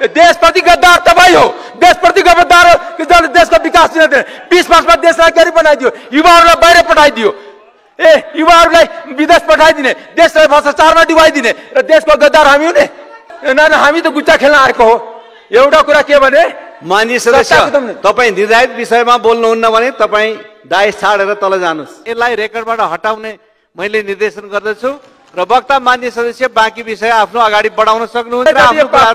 देशप्रति गद्दार तपाईँ हो, देशप्रति गद्दार हो कि जसले देशको विकास दिन दिने। 20 वर्षमा देशलाई गरी बनाइदियो, युवाहरूलाई बाहिर पठाइदियो, युवाहरूलाई विदेश पठाइदिने, देशलाई भ्रष्टाचारमा डुबाइदिने र देशको गद्दार हामी हुने? हामी त गुच्चा खेल्न आएको हो। एउटा कुरा के भने माननीय सदस्य तपाईँ निर्धारित विषयमा बोल्नुहुन्न भने तपाईँ डाइस छाडेर तल जानुहोस्। यसलाई रेकर्डबाट हटाउने मैले निर्देशन गर्दछु र वक्ता मान्य सदस्य बाँकी विषय आफ्नो अगाडि बढाउन सक्नुहुन्छ।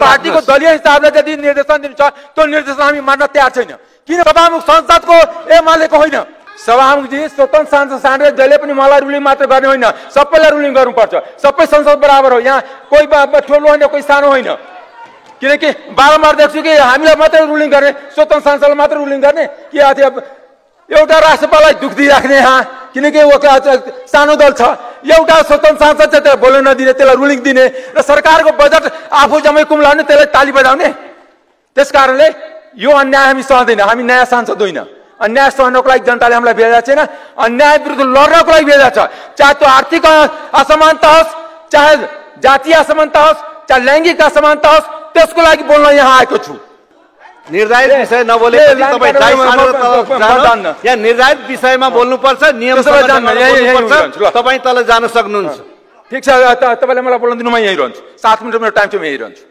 पार्टीको दलीय हिसाबले यदि निर्देशन दिनु छ त्यो निर्देशन हामी मान्न तयार छैन। किन सभामुख संसदको एमालेको होइन, सभामुखजी स्वतन्त्र सांसद साँडेर जहिले पनि मलाई रुलिङ मात्र गर्ने होइन, सबैलाई रुलिङ गर्नुपर्छ। सबै संसद बराबर हो, यहाँ कोही ठुलो होइन कोही सानो होइन। किनकि बारम्बार देख्छु कि हामीलाई मात्रै रुलिङ गर्ने, स्वतन्त्र सांसदलाई मात्रै रुलिङ गर्ने कि एउटा राष्ट्रपाललाई दुख दिइराख्ने यहाँ, किनकि सानो दल छ। एउटा स्वतन्त्र सांसद चाहिँ त्यसलाई बोल्न नदिने, त्यसलाई रुलिङ दिने र सरकारको बजेट आफू जम्मै कुम्लाउने, त्यसलाई ताली बजाउने। त्यस कारणले यो अन्याय हामी सहँदैन। हामी नयाँ सांसद होइन, अन्याय सहनको लागि जनताले हामीलाई भेजा छैन, अन्याय विरुद्ध लड्नको लागि भेजा छ। चाहे त्यो आर्थिक असमानता होस्, चाहे जातीय असमानता होस्, चाहे लैङ्गिक असमानता होस्, त्यसको लागि बोल्न यहाँ आएको छु। निर्धारित विषय नबोले यहाँ निर्धारित विषयमा बोल्नुपर्छ, नियम तपाईँ तल जान सक्नुहुन्छ। ठिक छ, तपाईँले मलाई बोल्न दिनु, म यहीँ रहन्छु। 7 मिनट मेरो टाइम छ, म यहीँ रहन्छु।